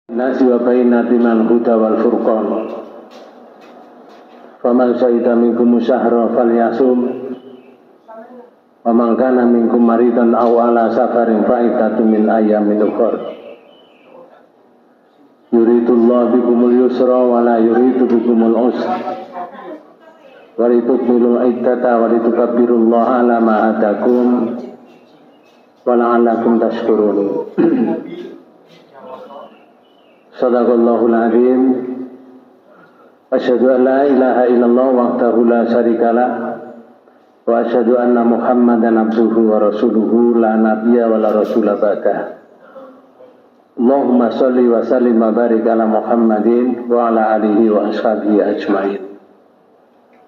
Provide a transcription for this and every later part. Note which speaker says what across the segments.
Speaker 1: nasi wa bainatinal huda wal furqan. Faman syahida minkum syahra falyasum. Wa man kana minkum maridan aw ala safarin fa iddatun min ayyamin ukhra. Yuridullahu bikumul yusra wa la yuridu bikumul usra. Wa litukmilul iddata wa litukabbirullaha ala ma hadakum wa la'allakum tashkurun. Sadaqallahul azim. Asyhadu an la ilaha illallah wahdahu la syarikalah wa asyhadu anna Muhammadan abduhu wa rasuluhu la nabiyya wa la rasula ba'dah. Allahumma shalli wa sallim wa barik ala Muhammadin wa ala alihi wa ashabihi ajmain.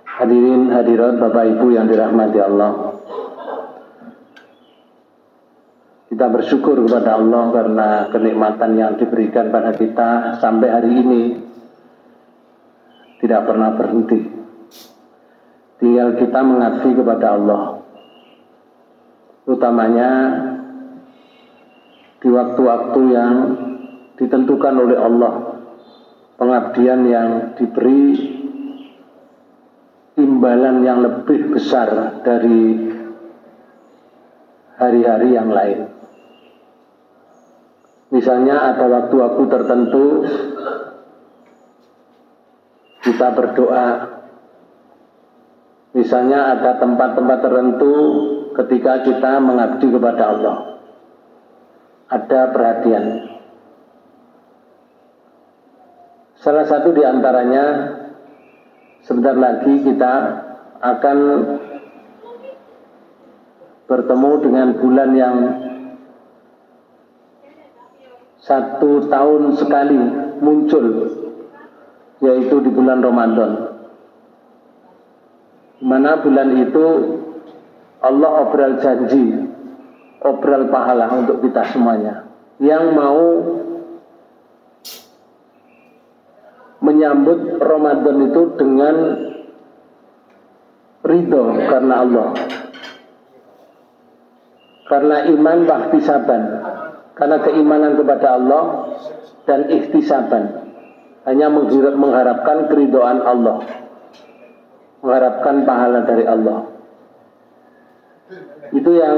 Speaker 1: Hadirin hadirat Bapak Ibu yang dirahmati Allah, kita bersyukur kepada Allah karena kenikmatan yang diberikan pada kita sampai hari ini tidak pernah berhenti. Tinggal kita mengabdi kepada Allah, utamanya di waktu-waktu yang ditentukan oleh Allah, pengabdian yang diberi imbalan yang lebih besar dari hari-hari yang lain. Misalnya ada waktu-waktu tertentu kita berdoa, misalnya ada tempat-tempat tertentu ketika kita mengabdi kepada Allah, ada perhatian. Salah satu di antaranya, sebentar lagi kita akan bertemu dengan bulan yang 1 tahun sekali muncul, yaitu di bulan Ramadan. Di mana bulan itu Allah obral janji, obral pahala untuk kita semuanya yang mau menyambut Ramadan itu dengan ridho karena Allah, karena iman wa ihtisaban, karena keimanan kepada Allah dan ihtisaban, hanya mengharapkan keridhaan Allah, mengharapkan pahala dari Allah. Itu yang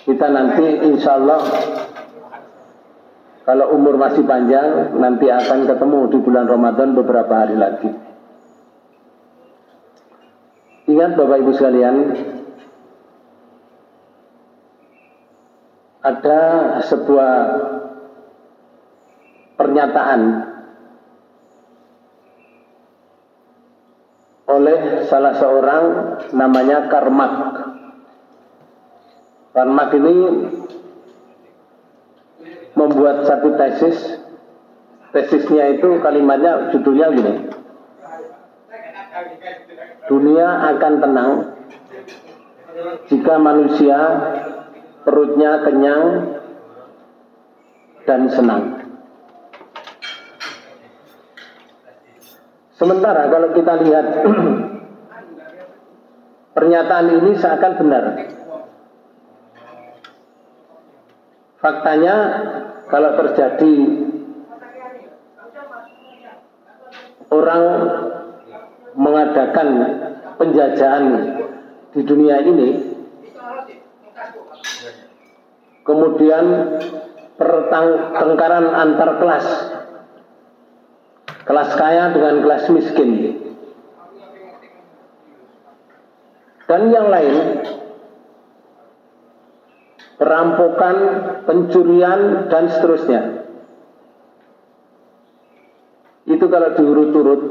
Speaker 1: kita nanti insya Allah, kalau umur masih panjang, nanti akan ketemu di bulan Ramadan beberapa hari lagi. Ingat Bapak Ibu sekalian, ada sebuah pernyataan oleh salah seorang namanya Karl Marx. Karl Marx ini membuat satu tesisnya itu kalimatnya, judulnya gini: dunia akan tenang jika manusia perutnya kenyang dan senang. Sementara kalau kita lihat pernyataan ini seakan benar. Faktanya, kalau terjadi orang mengadakan penjajahan di dunia ini, kemudian pertengkaran antar kelas, kelas kaya dengan kelas miskin, dan yang lain, perampokan, pencurian, dan seterusnya. Itu kalau diurut-urut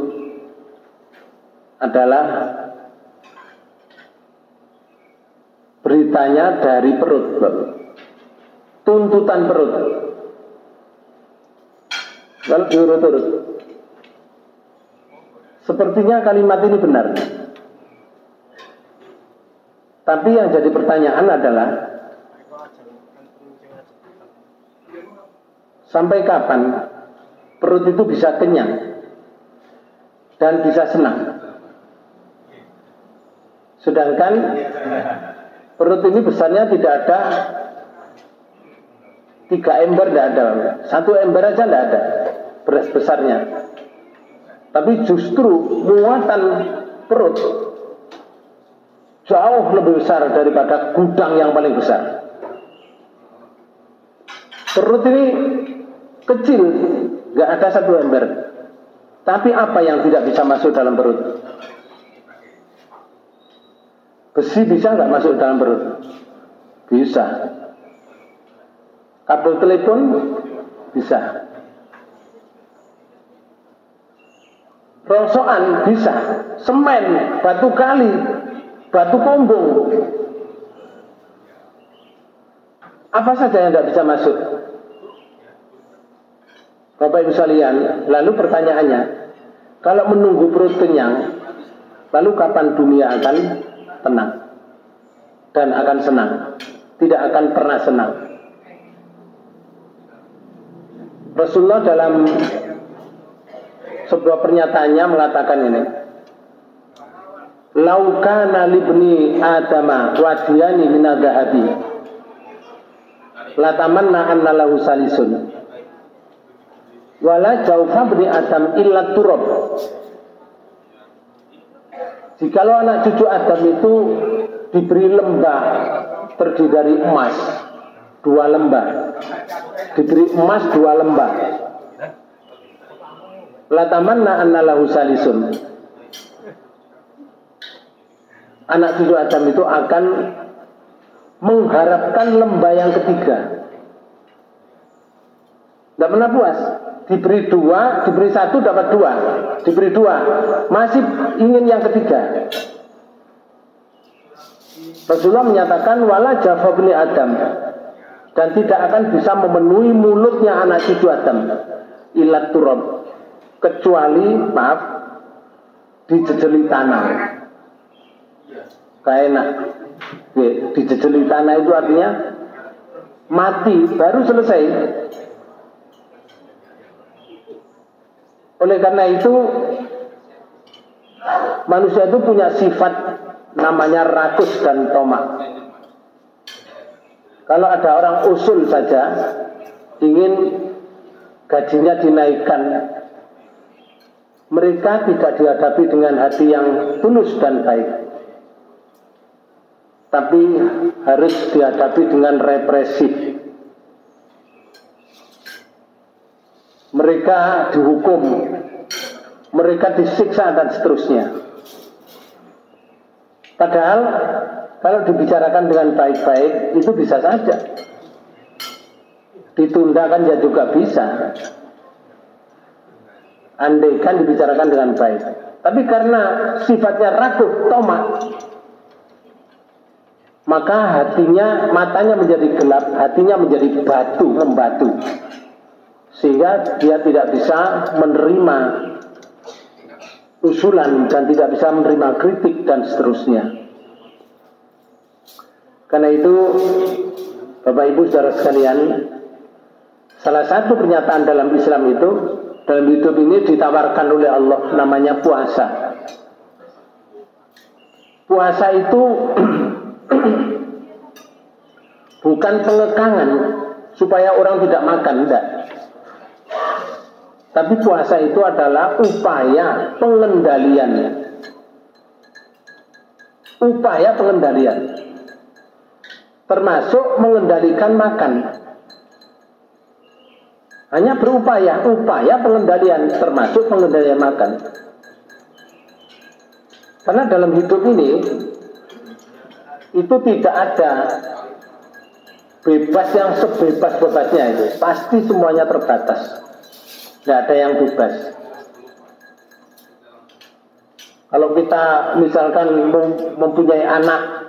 Speaker 1: adalah beritanya dari perut, tuntutan perut. Kalau diurut-urut, sepertinya kalimat ini benar. Tapi yang jadi pertanyaan adalah, sampai kapan perut itu bisa kenyang dan bisa senang? Sedangkan perut ini besarnya tidak ada 3 ember tidak ada, 1 ember aja tidak ada beras besarnya. Tapi justru muatan perut jauh lebih besar daripada gudang yang paling besar. Perut ini kecil, nggak ada 1 ember. Tapi apa yang tidak bisa masuk dalam perut? Besi bisa nggak masuk dalam perut? Bisa. Kabel telepon bisa. Rongsokan bisa. Semen, batu kali, batu kombong. Apa saja yang tidak bisa masuk? Bapak Ibu sekalian, lalu pertanyaannya, kalau menunggu perut kenyang, lalu kapan dunia akan tenang dan akan senang? Tidak akan pernah senang. Rasulullah dalam sebuah pernyataannya mengatakan ini, "Lau kana libni Adama wadiyani minadzahabi, latamanna anna lahu salisun. Wala jaufa bni Adam illa turab." Jikalau anak cucu Adam itu diberi lembah terdiri dari emas 2 lembah, diberi emas 2 lembah, latamanna anna lahu salisun, anak cucu Adam itu akan mengharapkan lembah yang ketiga. Tidak pernah puas. Diberi 2, diberi 1 dapat 2, diberi 2, masih ingin yang ketiga. Rasulullah menyatakan wala jafa bni Adam, dan tidak akan bisa memenuhi mulutnya anak cucu Adam ilat turab, kecuali dijejeli tanah. Kayak enak. Dijejeli tanah itu artinya mati baru selesai. Oleh karena itu manusia itu punya sifat namanya rakus dan tomak. Kalau ada orang usul saja ingin gajinya dinaikkan, mereka tidak dihadapi dengan hati yang tulus dan baik, tapi harus dihadapi dengan represif. Mereka dihukum, mereka disiksa dan seterusnya. Padahal kalau dibicarakan dengan baik-baik itu bisa saja. Ditunda kan ya juga bisa, andaikan dibicarakan dengan baik. Tapi karena sifatnya rakuh, tomak, maka hatinya, matanya menjadi gelap, hatinya menjadi batu, membatu, sehingga dia tidak bisa menerima usulan dan tidak bisa menerima kritik dan seterusnya. Karena itu Bapak Ibu saudara sekalian, salah satu pernyataan dalam Islam itu, dalam hidup ini ditawarkan oleh Allah, namanya puasa. Puasa itu bukan pengekangan supaya orang tidak makan, tidak. Tapi puasa itu adalah upaya pengendalian. Upaya pengendalian, termasuk mengendalikan makan. Hanya berupaya, upaya pengendalian, termasuk pengendalian makan. Karena dalam hidup ini itu tidak ada bebas yang sebebas-bebasnya itu. Pasti semuanya terbatas. Tidak ada yang bebas. Kalau kita misalkan mempunyai anak,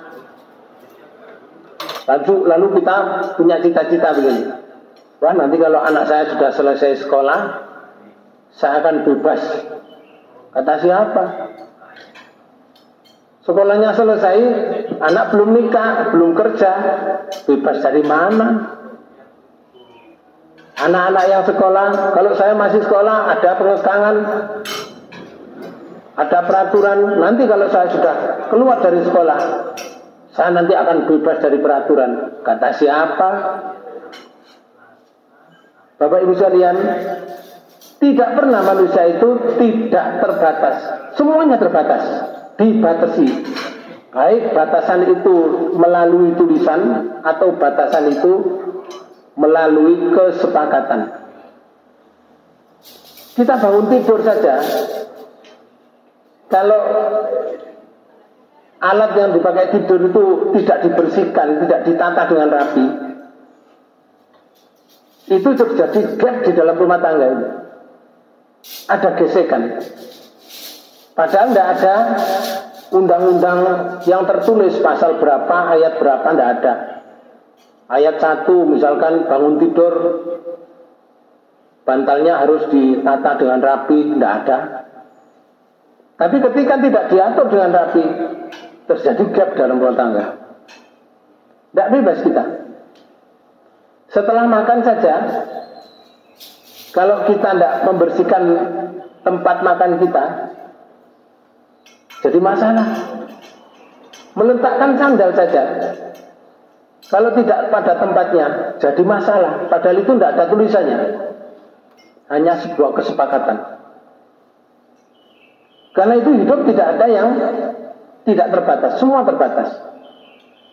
Speaker 1: lalu kita punya cita-cita begini, wah nanti kalau anak saya sudah selesai sekolah, saya akan bebas. Kata siapa? Sekolahnya selesai, anak belum nikah, belum kerja, bebas dari mana? Anak-anak yang sekolah, kalau saya masih sekolah, ada pengekangan, ada peraturan. Nanti kalau saya sudah keluar dari sekolah, saya nanti akan bebas dari peraturan. Kata siapa? Bapak Ibu sekalian, tidak pernah manusia itu tidak terbatas. Semuanya terbatas, dibatasi. Baik batasan itu melalui tulisan atau batasan itu melalui kesepakatan. Kita bangun tidur saja, kalau alat yang dipakai tidur itu tidak dibersihkan, tidak ditata dengan rapi, itu terjadi gap di dalam rumah tangga ini. Ada gesekan. Padahal tidak ada undang-undang yang tertulis pasal berapa, ayat berapa, tidak ada. Ayat 1 misalkan bangun tidur bantalnya harus ditata dengan rapi, tidak ada. Tapi ketika tidak diatur dengan rapi, terjadi gap dalam rumah tangga. Tidak bebas kita. Setelah makan saja, kalau kita tidak membersihkan tempat makan kita, jadi masalah. Meletakkan sandal saja, kalau tidak pada tempatnya, jadi masalah. Padahal itu tidak ada tulisannya, hanya sebuah kesepakatan. Karena itu hidup tidak ada yang tidak terbatas, semua terbatas.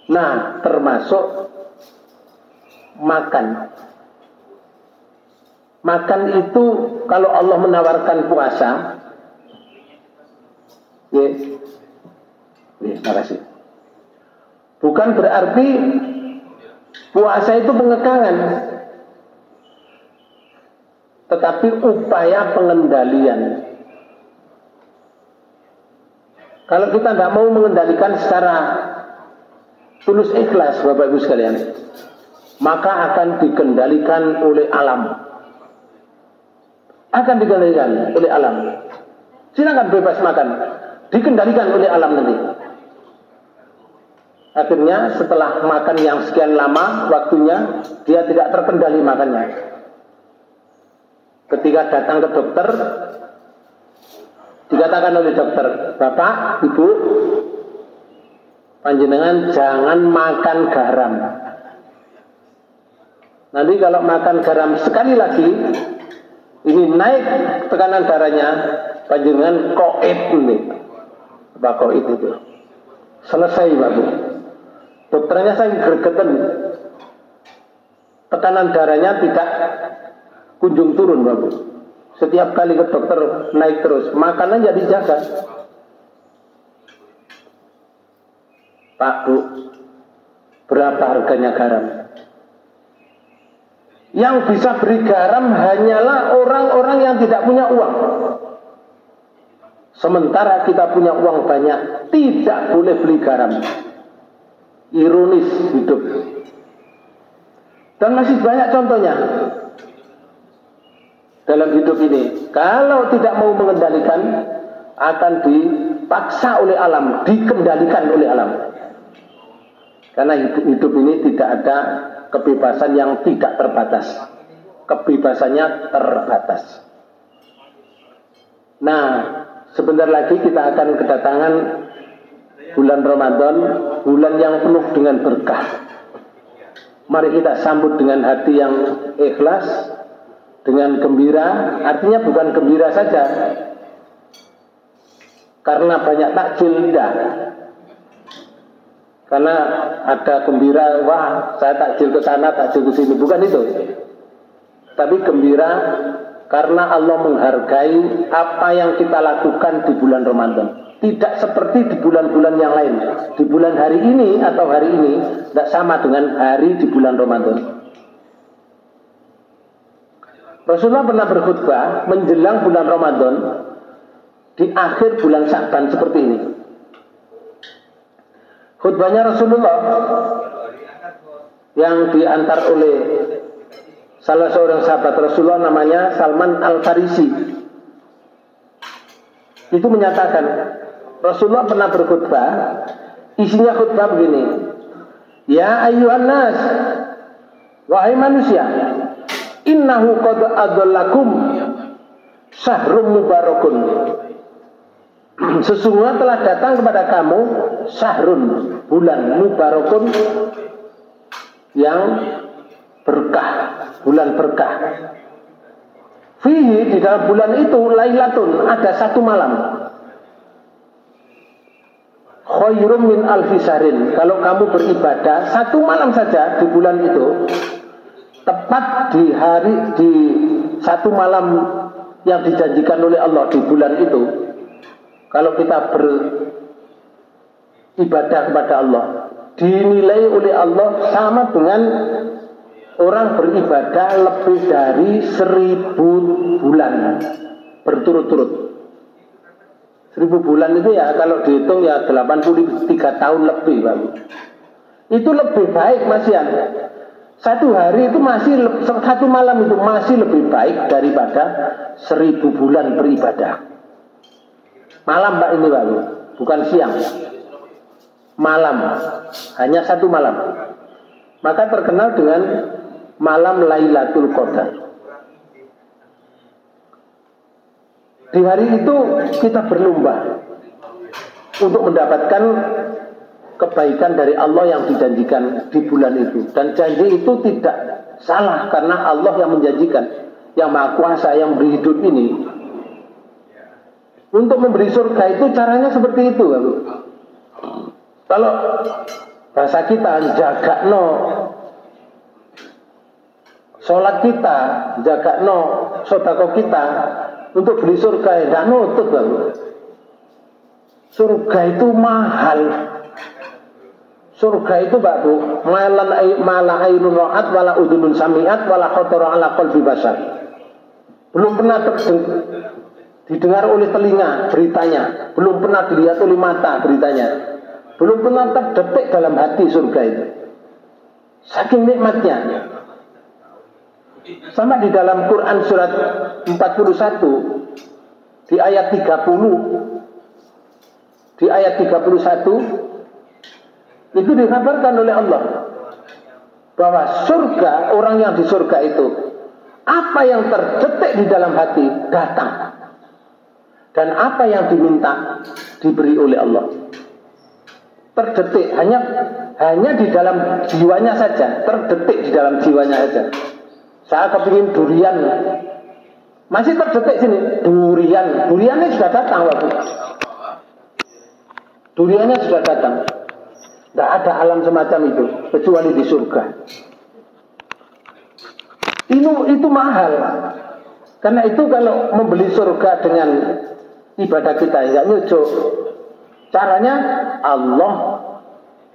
Speaker 1: Nah, termasuk makan. Makan itu kalau Allah menawarkan puasa, makasih. Bukan berarti puasa itu pengekangan, tetapi upaya pengendalian. Kalau kita tidak mau mengendalikan secara tulus ikhlas, Bapak Ibu sekalian, maka akan dikendalikan oleh alam. Akan dikendalikan oleh alam. Silakan bebas makan, dikendalikan oleh alam nanti. Akhirnya setelah makan yang sekian lama waktunya, dia tidak terkendali makannya. Ketika datang ke dokter, dikatakan oleh dokter, Bapak, Ibu, panjenengan jangan makan garam. Nanti kalau makan garam sekali lagi, ini naik tekanan darahnya, panjenengan koid ini. Apa koid itu? Selesai, Bapak. Dokternya saya gergeten, tekanan darahnya tidak kunjung turun, Bapak. Setiap kali ke dokter naik terus, makanan jadi jaga. Pak, Bu, berapa harganya garam? Yang bisa beri garam hanyalah orang-orang yang tidak punya uang. Sementara kita punya uang banyak, tidak boleh beli garam. Ironis hidup. Dan masih banyak contohnya dalam hidup ini. Kalau tidak mau mengendalikan, akan dipaksa oleh alam, dikendalikan oleh alam. Karena hidup ini tidak ada kebebasan yang tidak terbatas. Kebebasannya terbatas. Nah, sebentar lagi kita akan kedatangan bulan Ramadan, bulan yang penuh dengan berkah. Mari kita sambut dengan hati yang ikhlas, dengan gembira. Artinya bukan gembira saja karena banyak takjil, tidak. Karena ada gembira, wah saya takjil ke sana, takjil ke sini, bukan itu. Tapi gembira karena Allah menghargai apa yang kita lakukan di bulan Ramadan. Tidak seperti di bulan-bulan yang lain. Di bulan hari ini atau hari ini tidak sama dengan hari di bulan Ramadan. Rasulullah pernah berkhutbah menjelang bulan Ramadan di akhir bulan Sya'ban seperti ini. Khutbahnya Rasulullah yang diantar oleh salah seorang sahabat Rasulullah namanya Salman Al-Farisi. Itu menyatakan Rasulullah pernah berkhutbah, isinya khutbah begini. Ya ayyuhan nas, wahai manusia, innahu qad adallakum syahrun mubarakun. Sesungguhnya telah datang kepada kamu syahrun, bulan mubarakun yang berkah, bulan berkah. Fihi, di dalam bulan itu lailatun, ada satu malam. Khairum min alfi sahrin. Kalau kamu beribadah satu malam saja di bulan itu, tepat di satu malam yang dijanjikan oleh Allah di bulan itu, kalau kita beribadah kepada Allah, dinilai oleh Allah sama dengan orang beribadah lebih dari 1000 bulan berturut-turut. 1000 bulan itu ya kalau dihitung ya 83 tahun lebih, Pak. Itu lebih baik Mas Yan. Satu hari itu satu malam itu masih lebih baik daripada 1000 bulan beribadah. Malam Pak ini Pak, bukan siang. Malam, hanya satu malam. Maka terkenal dengan malam Lailatul Qadar. Di hari itu kita berlomba untuk mendapatkan kebaikan dari Allah yang dijanjikan di bulan itu. Dan janji itu tidak salah karena Allah yang menjanjikan, yang Maha Kuasa, yang beri hidup ini. Untuk memberi surga itu caranya seperti itu, Bapak. Kalau bahasa kita jagakno sholat kita, jagakno sedekah kita untuk beli surga, tidak nutup, Bapak. Surga itu mahal. Surga itu Pak Bu, mala ainun ra'at wala udhunun sami'at wala khatara ala qalbi bashar. Belum pernah didengar oleh telinga beritanya, belum pernah dilihat oleh mata beritanya, belum pernah terdetik dalam hati surga itu. Saking nikmatnya. Sama di dalam Quran surat 41 di ayat 30, di ayat 31 itu dikabarkan oleh Allah bahwa surga, orang yang di surga itu apa yang terdetik di dalam hati datang, dan apa yang diminta diberi oleh Allah. Terdetik hanya di dalam jiwanya saja, terdetik di dalam jiwanya saja. Saya kepingin durian, masih terdetik sini duriannya sudah datang waktu. Duriannya sudah datang. Tidak ada alam semacam itu kecuali di surga. Itu mahal. Karena itu kalau membeli surga dengan ibadah kita nggak nyucuk. Caranya Allah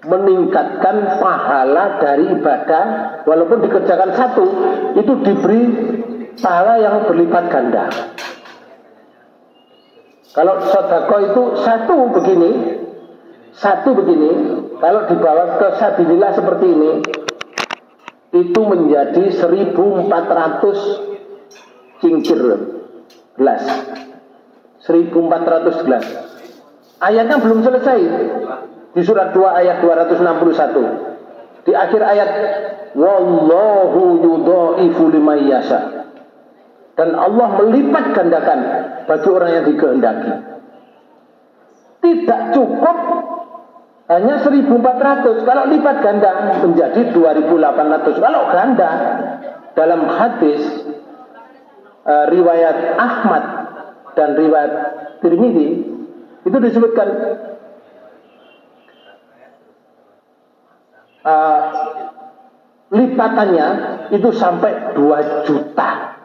Speaker 1: meningkatkan pahala dari ibadah, walaupun dikerjakan satu, itu diberi pahala yang berlipat ganda. Kalau sedekah itu satu begini, kalau dibawa ke sabilillah seperti ini, itu menjadi 1400 cincir gelas. 1400 gelas. Ayatnya belum selesai. Di surat 2 ayat 261. Di akhir ayat, wallahu yudha'ifu liman yasha. Dan Allah melipat gandakan bagi orang yang dikehendaki. Tidak cukup hanya 1400. Kalau lipat ganda menjadi 2800. Kalau ganda dalam hadis riwayat Ahmad dan riwayat Tirmidzi itu disebutkan lipatannya itu sampai 2 juta.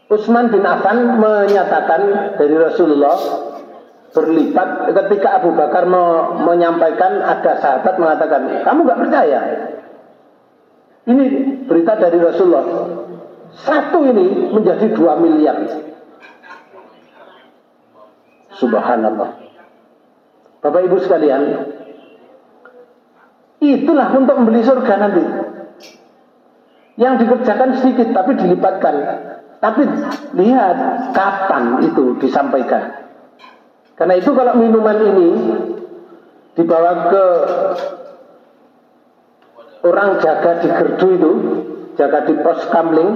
Speaker 1: Utsman bin Affan menyatakan dari Rasulullah berlipat. Ketika Abu Bakar menyampaikan, ada sahabat mengatakan, kamu gak percaya? Ini berita dari Rasulullah. Satu ini menjadi 2 miliar. Subhanallah. Bapak Ibu sekalian, itulah untuk membeli surga nanti. Yang dikerjakan sedikit tapi dilipatkan. Tapi lihat kapan itu disampaikan. Karena itu kalau minuman ini dibawa ke orang jaga di gerdu itu, jaga di pos kamling,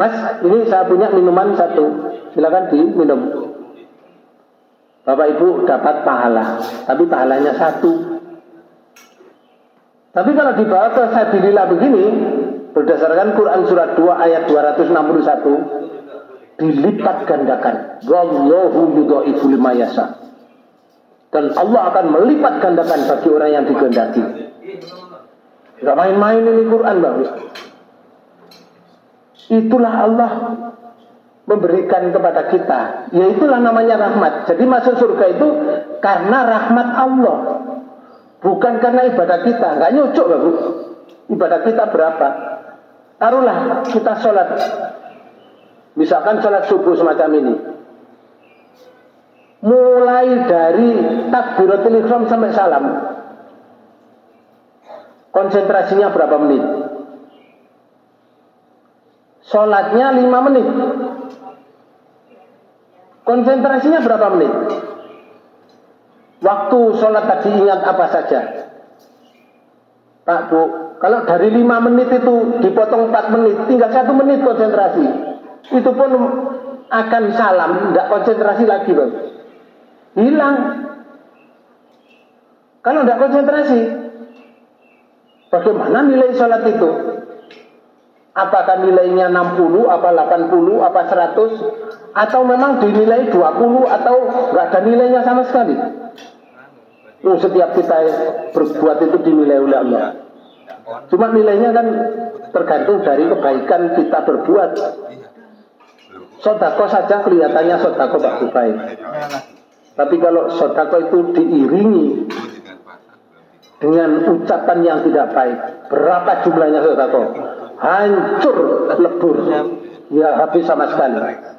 Speaker 1: Mas, ini saya punya minuman 1, silakan diminum. Bapak Ibu dapat pahala, tapi pahalanya 1. Tapi kalau dibawa ke sabilillah begini, Berdasarkan Quran surat 2 ayat 261, dilipat gandakan. Wallahu yudha'ifu liman yasha. Dan Allah akan melipat gandakan bagi orang yang dikehendaki. Enggak main-main ini Quran, Bang. Itulah Allah memberikan kepada kita. Ya itulah namanya rahmat. Jadi masuk surga itu karena rahmat Allah, bukan karena ibadah kita. Enggak nyocok, Bang. Ibadah kita berapa? Taruhlah kita sholat, misalkan sholat subuh semacam ini, mulai dari takbiratul ihram sampai salam, konsentrasinya berapa menit? Sholatnya 5 menit, konsentrasinya berapa menit? Waktu sholat tadi ingat apa saja? Pak, Bu, kalau dari 5 menit itu dipotong 4 menit, tinggal 1 menit konsentrasi. Itu pun akan salam, tidak konsentrasi lagi, Bang. Hilang. Kalau tidak konsentrasi, bagaimana nilai sholat itu? Apakah nilainya 60, apa 80, apa 100, atau memang dinilai 20, atau nggak ada nilainya sama sekali? Setiap kita berbuat itu dinilai oleh Allah. Cuma nilainya kan tergantung dari kebaikan kita berbuat. Sodako saja kelihatannya sodako baik. Tapi kalau sodako itu diiringi dengan ucapan yang tidak baik, berapa jumlahnya sodako? Hancur, lebur, ya habis sama sekali.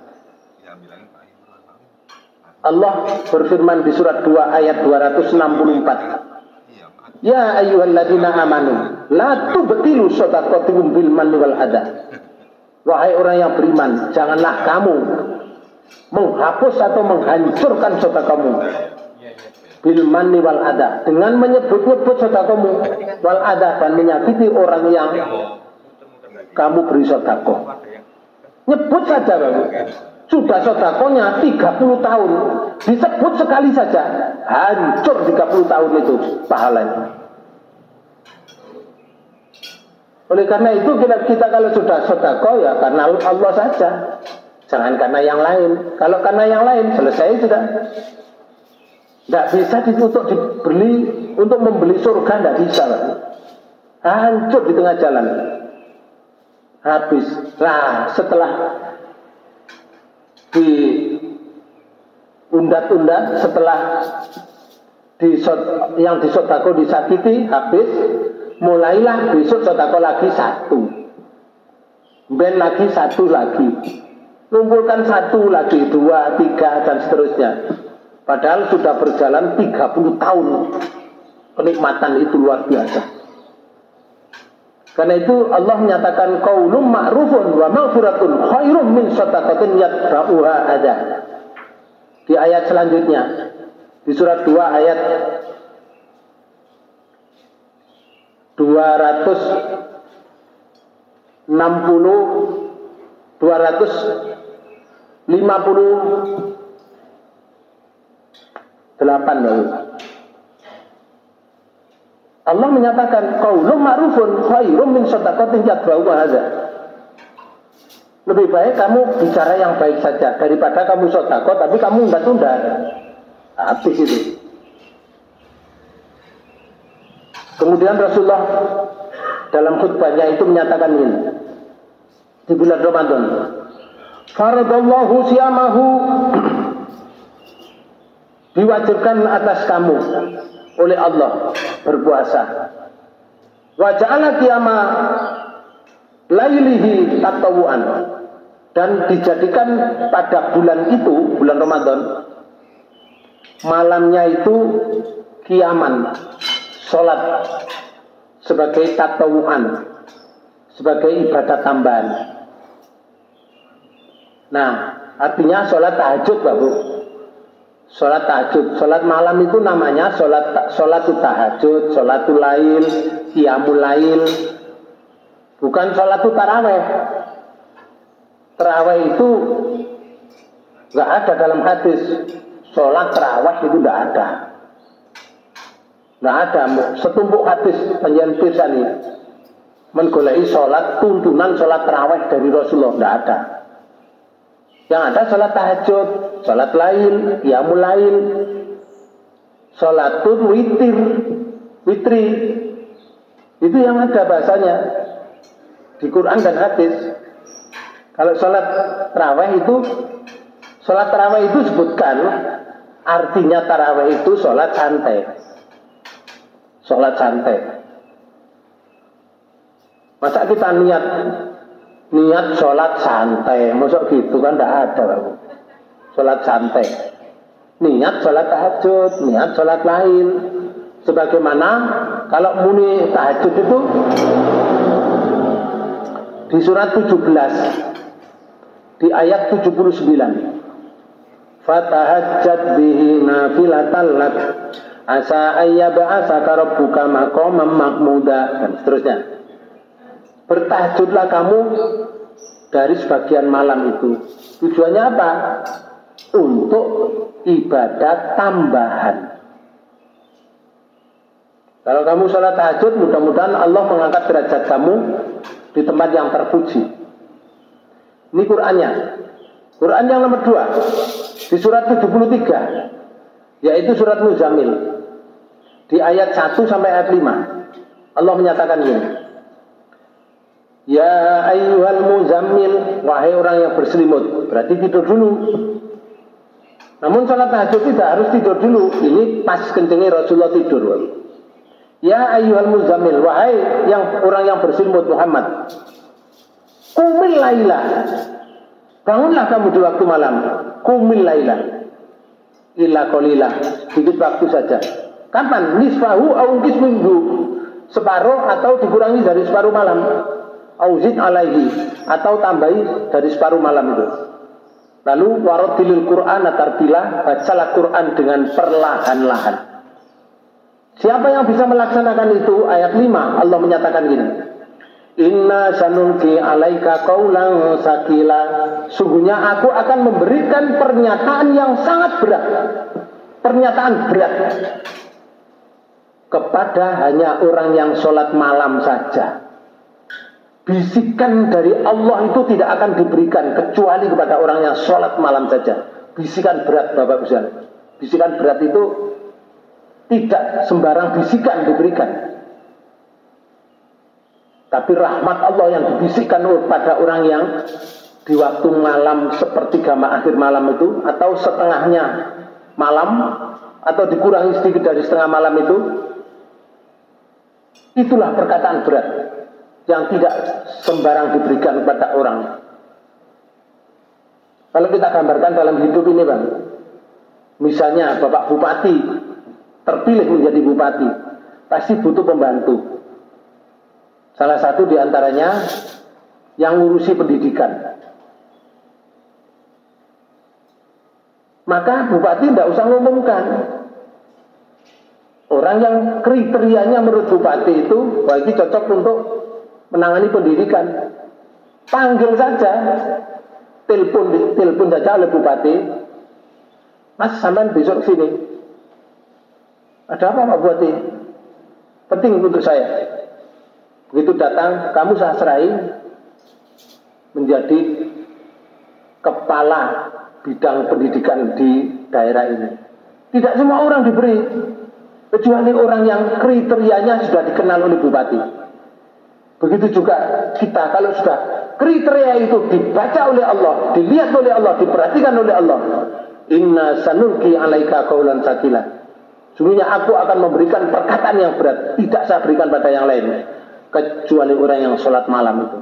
Speaker 1: Allah berfirman di surat 2 ayat 264. Ya ayyuhalladzina amanu la tubtilu shadaqatikum bil manni wal adha. Wahai orang yang beriman, janganlah kamu menghapus atau menghancurkan sedekahmu bil manni wal adha, dengan menyebut-nyebut sedekahmu wal adha, dan menyakiti orang yang kamu beri sedekah. Nyebut saja, Bang. Sudah sedekahnya 30 tahun, disebut sekali saja, hancur 30 tahun itu pahalanya. Oleh karena itu kita kalau sudah sedekah ya karena Allah saja, jangan karena yang lain. Kalau karena yang lain selesai sudah. Tidak bisa untuk membeli surga, tidak bisa, Bang. Hancur di tengah jalan, habis. Nah, setelah diundat-undat, setelah yang disodako disakiti, habis, mulailah besok sodako lagi 1, ben lagi 1 lagi, kumpulkan 1 lagi, 2, 3 dan seterusnya. Padahal sudah berjalan 30 tahun. Kenikmatan itu luar biasa. Karena itu Allah menyatakan qaulun ma'rufun wa maghfiratun khairum min shadaqatin yatba'uha adha. Di ayat selanjutnya, di surat 2 ayat 258 baru. Allah menyatakan qaulun ma'rufun khairum min shadaqatin yatba'uha adha. Lebih baik kamu bicara yang baik saja daripada kamu sedekah tapi kamu tunda-tunda. Habis itu. Kemudian Rasulullah dalam khutbahnya itu menyatakan ini di bulan Ramadan, faradallahu siyamahu, diwajibkan atas kamu oleh Allah berpuasa, wa ja'ala qiyama lailihi tatawuan, dan dijadikan pada bulan itu, bulan Ramadan, malamnya itu kiaman, sholat sebagai tatawuan, sebagai ibadah tambahan. Nah, artinya sholat tahajud, Bapak. Sholat tahajud, sholat malam itu namanya sholat tahajud, sholatul lail, qiyamul lail, bukan sholatul taraweh. Taraweh itu nggak ada dalam hadis. Sholat taraweh itu nggak ada, nggak ada. Setumpuk hadis penjelasan ini. menggoleki sholat tuntunan sholat tarawih dari Rasulullah, tidak ada. Yang ada sholat tahajud, sholat lail, qiyamul lail, sholatun witri. Itu yang ada bahasanya di Quran dan hadis. Kalau sholat tarawih itu sebutkan artinya tarawih itu sholat santai. Sholat santai. Masa kita niat sholat santai, masuk gitu kan tidak ada. Sholat santai. Niat sholat tahajud, niat sholat lain. Sebagaimana kalau muni tahajud itu di surat 17 di ayat 79. Fatahajjat bihi nafilatan lak asa ayyab'asaka rabbuka maqaman mahmuda, dan seterusnya. Bertahajudlah kamu dari sebagian malam itu. Tujuannya apa? Untuk ibadat tambahan. Kalau kamu sholat tahajud, mudah-mudahan Allah mengangkat derajat kamu di tempat yang terpuji. Ini Qur'annya. Quran yang nomor 2 di surat 73, yaitu surat Muzammil, di ayat 1 sampai ayat 5. Allah menyatakan ini. Ya ayyuhal muzammil, wahai orang yang berselimut. Berarti tidur dulu. Namun sholat tahajud tidak harus tidur dulu. Ini pas kencengnya Rasulullah tidur. Ya ayyuhal muzammil, wahai orang yang berselimut Muhammad. Qumil laila, bangunlah kamu di waktu malam. Qumil laila illa qalila, sedikit waktu saja. Kapan? Nisfahu au qisminhu, separuh atau dikurangi dari separuh malam. Auzid alaihi, atau tambahi dari separuh malam itu. Lalu warattilil Qur'an tartila, bacalah Quran dengan perlahan-lahan. Siapa yang bisa melaksanakan itu? Ayat 5 Allah menyatakan gini. Inna sanulki alaika qaulan sakila, sungguhnya aku akan memberikan pernyataan yang sangat berat. Pernyataan berat kepada hanya orang yang sholat malam saja. Bisikan dari Allah itu tidak akan diberikan kecuali kepada orang yang sholat malam saja. Bisikan berat, Bapak Ibu sekalian. Bisikan berat itu tidak sembarang bisikan diberikan, tapi rahmat Allah yang dibisikkan pada orang yang di waktu malam sepertiga akhir malam itu, atau setengahnya malam, atau dikurangi sedikit dari setengah malam itu. Itulah perkataan berat yang tidak sembarang diberikan kepada orang. Kalau kita gambarkan dalam hidup ini, Bang, misalnya Bapak Bupati terpilih menjadi bupati, pasti butuh pembantu. Salah satu diantaranya yang ngurusi pendidikan. Maka bupati tidak usah ngumumkan. Orang yang kriterianya menurut bupati itu bagi cocok untuk menangani pendidikan, panggil saja, telepon saja oleh bupati. Mas, sampean besok sini. Ada apa Pak Bupati? Penting untuk saya. Begitu datang, kamu saya serahi menjadi kepala bidang pendidikan di daerah ini. Tidak semua orang diberi, kecuali orang yang kriterianya sudah dikenal oleh bupati. Begitu juga kita, kalau sudah kriteria itu dibaca oleh Allah, dilihat oleh Allah, diperhatikan oleh Allah. Inna sanulki alaika qaulan sakila. Sungguhnya aku akan memberikan perkataan yang berat, tidak saya berikan pada yang lain, kecuali orang yang sholat malam itu.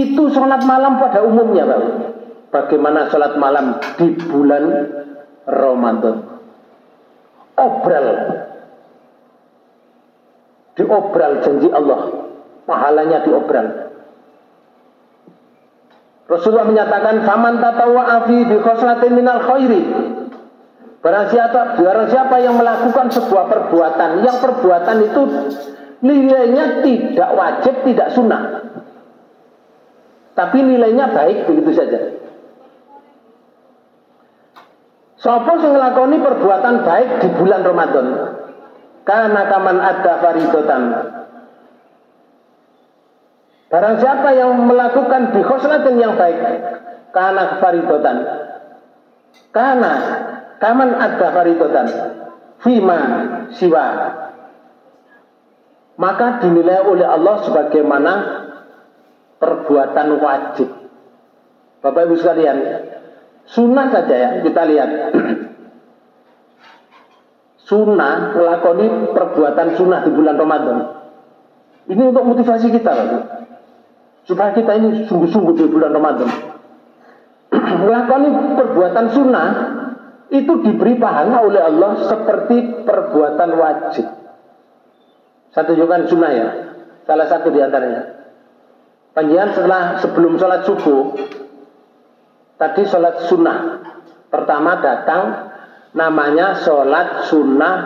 Speaker 1: Itu sholat malam pada umumnya, Pak. Bagaimana sholat malam di bulan Ramadan? Obral, diobral janji Allah, pahalanya diobral. Rasulullah menyatakan, faman tatawwa'a fi bi khoslatin minal khairi. Barang siapa yang melakukan sebuah perbuatan, yang perbuatan itu nilainya tidak wajib, tidak sunnah, tapi nilainya baik, begitu saja. Sapa sing nglakoni perbuatan baik di bulan Ramadan, kana kaman ada faridotan, Barang siapa yang melakukan bikhoslatin yang baik, kana faridotan, kana kaman ada faridotan, fima siwa, maka dinilai oleh Allah sebagaimana perbuatan wajib. Bapak Ibu sekalian, sunnah saja ya kita lihat. Sunnah, melakoni perbuatan sunnah di bulan Ramadan. Ini untuk motivasi kita, Bapak. Supaya kita ini sungguh-sungguh di bulan Ramadan. Melakoni perbuatan sunnah itu diberi pahala oleh Allah seperti perbuatan wajib. Saya tunjukkan sunnah ya, salah satu di antaranya. Panjenengan sebelum sholat subuh, tadi sholat sunnah. Pertama datang namanya sholat sunnah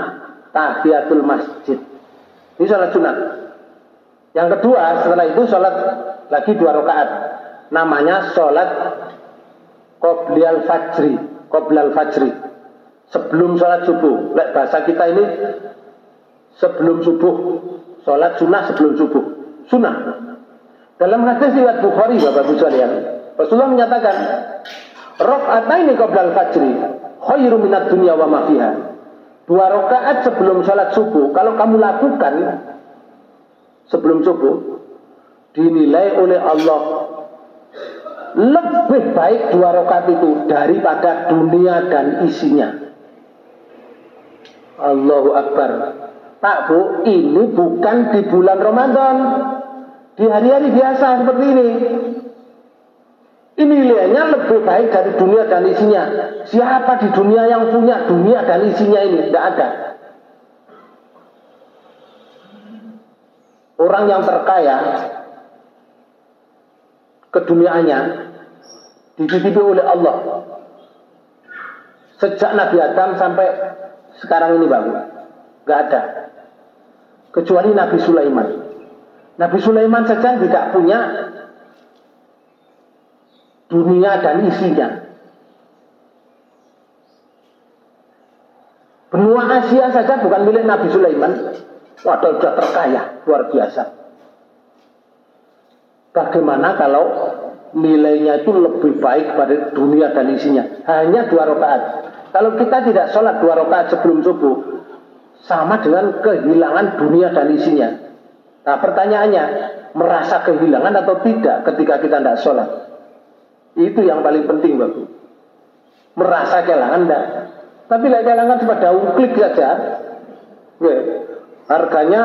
Speaker 1: tahiyatul masjid. Ini sholat sunnah. Yang kedua setelah itu sholat lagi 2 rakaat. Namanya sholat qobliyal fajri. Qobliyal fajri. Sebelum sholat subuh. Bahasa kita ini sebelum subuh. Sholat sunnah sebelum subuh. Sunnah. Dalam hadis riwayat Bukhari, Bapak Ibu sekalian, Rasulullah menyatakan, rakaataini qoblal fajri khairu minad dunya wa ma fiha. 2 rakaat sebelum sholat subuh, kalau kamu lakukan sebelum subuh, dinilai oleh Allah lebih baik 2 rakaat itu daripada dunia dan isinya. Allahu Akbar. Pak Bu, ini bukan di bulan Ramadan, di hari-hari biasa seperti ini. Ini nilainya lebih baik dari dunia dan isinya. Siapa di dunia yang punya dunia dan isinya ini? Tidak ada. Orang yang terkaya keduniaannya dititipi oleh Allah. Sejak Nabi Adam sampai sekarang ini, Bang, nggak ada. Kecuali Nabi Sulaiman. Nabi Sulaiman saja tidak punya dunia dan isinya. Benua Asia saja bukan milik Nabi Sulaiman. Waduh, sudah terkaya, luar biasa. Bagaimana kalau nilainya itu lebih baik pada dunia dan isinya? Hanya 2 rakaat. Kalau kita tidak sholat 2 rakaat sebelum subuh, sama dengan kehilangan dunia dan isinya. Nah pertanyaannya, merasa kehilangan atau tidak ketika kita tidak sholat? Itu yang paling penting, Bapak. Merasa kehilangan enggak? Tapi lah kehilangan cuma daun klik saja. Harganya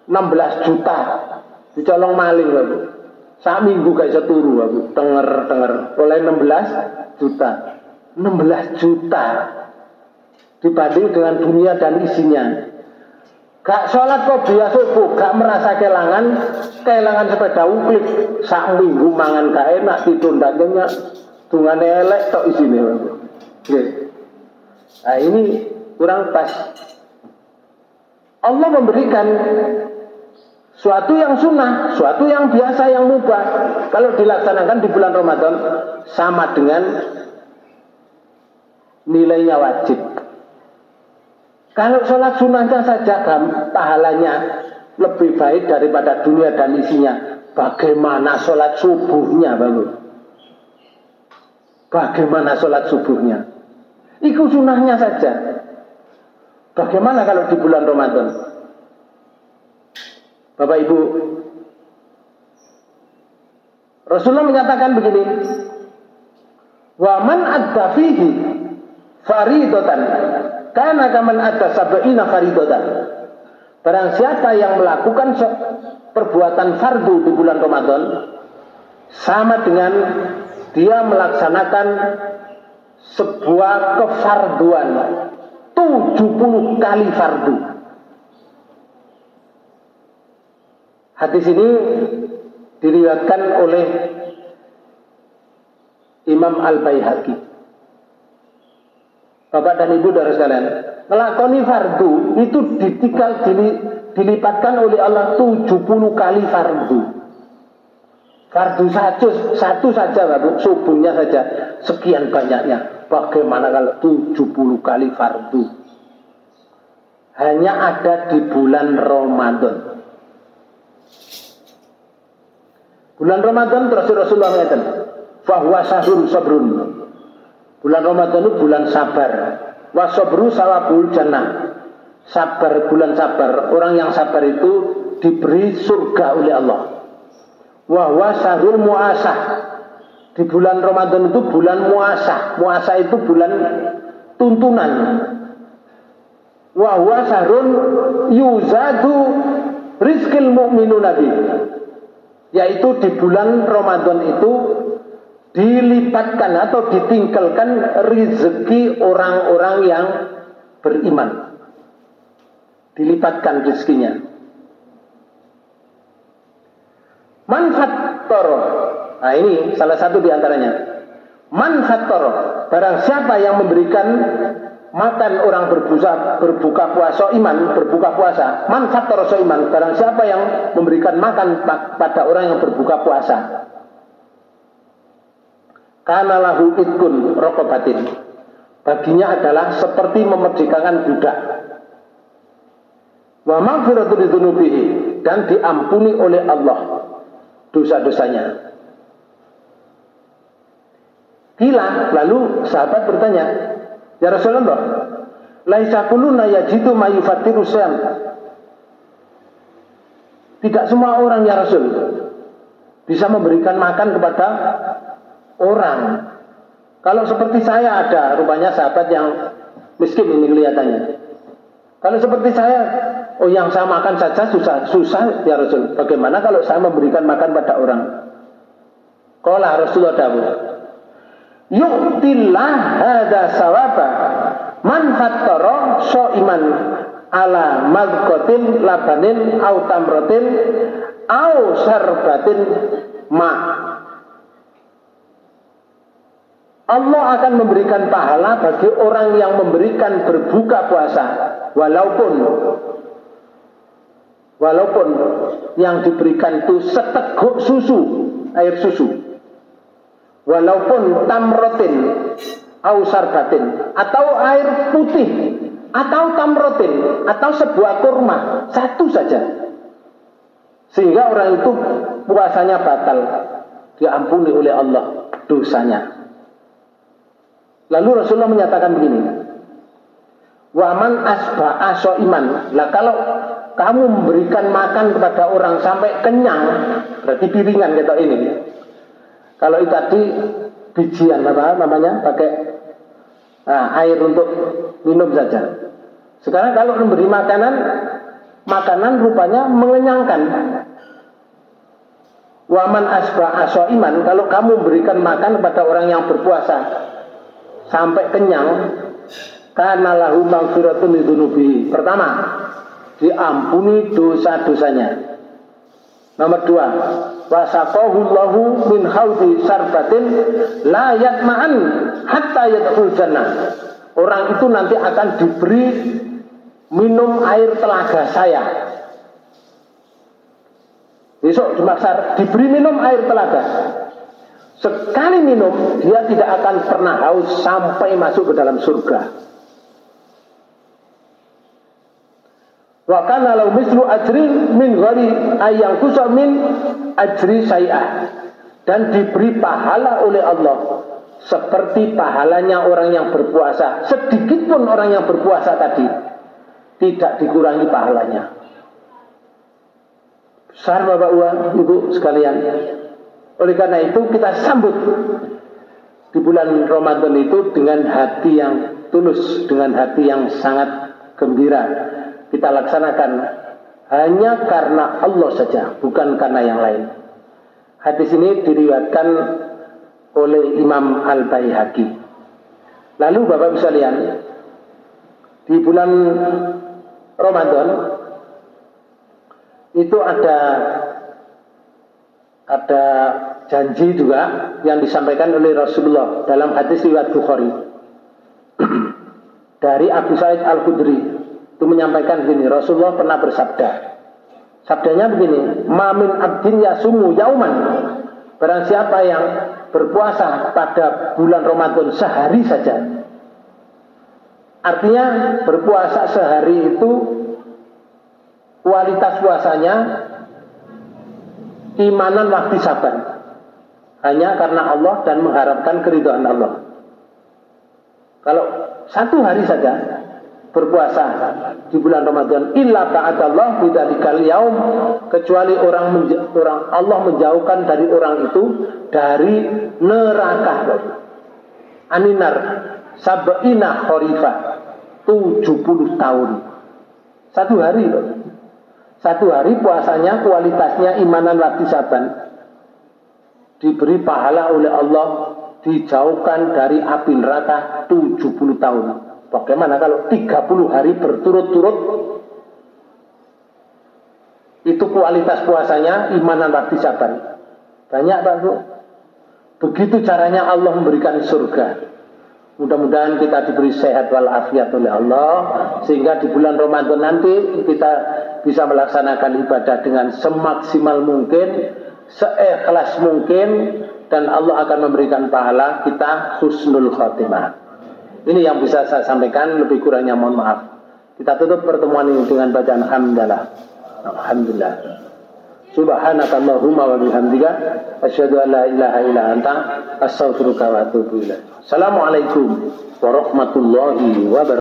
Speaker 1: 16 juta. Dicolong maling, Bapak. Sak minggu gak bisa turu, Bapak. Denger. Oleh 16 juta. 16 juta. Dibanding dengan dunia dan isinya. Gak sholat kok biasa subuh, gak merasa kehilangan sepeda uklik. Sak minggu mangan gak enak, tidur ndak nyenyak, dungane elek tok isine. Nah ini kurang pas. Allah memberikan suatu yang sunnah, suatu yang biasa, yang mubah. Kalau dilaksanakan di bulan Ramadan sama dengan nilainya wajib. Kalau sholat sunnahnya saja pahalanya lebih baik daripada dunia dan isinya. Bagaimana sholat subuhnya, Bapak? Bagaimana sholat subuhnya? Itu sunnahnya saja. Bagaimana kalau di bulan Ramadan? Bapak Ibu, Rasulullah menyatakan begini, wa man adda fihi faridatan kana kaman adda sab'ina faridatan. Barang siapa yang melakukan perbuatan fardu di bulan Ramadan, sama dengan dia melaksanakan sebuah kefarduan 70 kali fardu. Hadis ini diriwayatkan oleh Imam Al-Baihaqi. Bapak dan Ibu saudara sekalian, melakoni fardu itu dilipatkan oleh Allah 70 kali fardu. Fardu satu saja, Bapak, subuhnya saja sekian banyaknya. Bagaimana kalau 70 kali fardu? Hanya ada di bulan Ramadan. Bulan Ramadan terus Rasulullah mengatakan, "Fahuwa syahrun sabrun." Bulan Ramadan itu bulan sabar. Wa sabru sawabul jannah. Sabar, bulan sabar. Orang yang sabar itu diberi surga oleh Allah. Wa huwa syahrul muasah. Di bulan Ramadan itu bulan muasah. Muasah itu bulan tuntunan. Wa huwa syahrun yuzadu rizqil mu'minuna bi. Yaitu di bulan Ramadan itu dilipatkan atau ditinggalkan rezeki orang-orang yang beriman. Dilipatkan rezekinya. Manfaat. Nah ini salah satu di antaranya. Manfaat. Barang siapa yang memberikan makan orang berbuka puasa iman, berbuka puasa. Manfaat iman. Barang siapa yang memberikan makan pada orang yang berbuka puasa. Kana lahu idkun rokobatin. Baginya adalah seperti memerdekakan budak. Wa maghfiratu lidzunubihi, dan diampuni oleh Allah dosa-dosanya. Kila, lalu sahabat bertanya, ya Rasulullah, laisa kulluna yajidu mayufatiru syam. Tidak semua orang ya Rasul bisa memberikan makan kepada orang. Kalau seperti saya ada, rupanya sahabat yang miskin ini kelihatannya. Kalau seperti saya, oh yang saya makan saja susah ya Rasul. Bagaimana kalau saya memberikan makan pada orang? Qala Rasulullah dawuh, yu'tillah hadza sawaba man fattara shaiman ala madqatin labanin au tamratin au syarbatin ma. Allah akan memberikan pahala bagi orang yang memberikan berbuka puasa walaupun yang diberikan itu seteguk susu, air susu, walaupun tamrotin au sarbatin, atau air putih, atau tamrotin, atau sebuah kurma, satu saja, sehingga orang itu puasanya batal, diampuni oleh Allah dosanya. Lalu Rasulullah menyatakan begini, waman asba'a shaiman. Lah kalau kamu memberikan makan kepada orang sampai kenyang, berarti piringan gitu ini. Kalau itu tadi bijian apa namanya, pakai air untuk minum saja. Sekarang kalau memberi makanan rupanya mengenyangkan. Waman asba'a shaiman, kalau kamu memberikan makan kepada orang yang berpuasa sampai kenyang, kana lahu maghfiratun lidzunubi. Pertama, diampuni dosa-dosanya. Nomor dua, wasaqahu Allahu min haudi sarbatin la yatma'an hatta yadkhul jannah. Orang itu nanti akan diberi minum air telaga saya. Besok di Maksar diberi minum air telaga. Sekali minum, dia tidak akan pernah haus sampai masuk ke dalam surga. Wa kana lahu mislu ajri min ghairi ayang kusa min ajri syai'ah, dan diberi pahala oleh Allah seperti pahalanya orang yang berpuasa. Sedikit pun orang yang berpuasa tadi tidak dikurangi pahalanya. Besar Bapak Ibu sekalian. Oleh karena itu kita sambut di bulan Ramadan itu dengan hati yang tulus, dengan hati yang sangat gembira. Kita laksanakan hanya karena Allah saja, bukan karena yang lain. Hadis ini diriwayatkan oleh Imam Al-Baihaqi. Lalu Bapak bisa lihat, di bulan Ramadan itu ada janji juga yang disampaikan oleh Rasulullah dalam hadis riwayat Bukhari dari Abu Sa'id Al-Khudri. Itu menyampaikan begini, Rasulullah pernah bersabda, sabdanya begini, ma min abdin yasumu yauman, barang siapa yang berpuasa pada bulan Ramadan sehari saja. Artinya berpuasa sehari itu kualitas puasanya imanan wahtisaban, hanya karena Allah dan mengharapkan keridhaan Allah. Kalau satu hari saja berpuasa di bulan Ramadan, illa ta'adallah bidzalikal yaum, kecuali Allah menjauhkan dari orang itu dari neraka, aninar sab'ina kharifah, 70 tahun. Satu hari puasanya kualitasnya imanan wahtisaban, diberi pahala oleh Allah, dijauhkan dari api neraka 70 tahun. Bagaimana kalau 30 hari berturut-turut? Itu kualitas puasanya imanan wahtisaban. Banyak Pak Bu. Begitu caranya Allah memberikan surga. Mudah-mudahan kita diberi sehat walafiat oleh Allah, sehingga di bulan Ramadan nanti kita bisa melaksanakan ibadah dengan semaksimal mungkin, seikhlas mungkin, dan Allah akan memberikan pahala kita husnul khotimah. Ini yang bisa saya sampaikan, lebih kurangnya mohon maaf. Kita tutup pertemuan ini dengan bacaan hamdalah. Alhamdulillah. Subhanakallahumma wa bihamdika asyhadu an la ilaha illa anta astaghfiruka wa atubu ilaik. Assalamualaikum warahmatullahi wabarakatuh.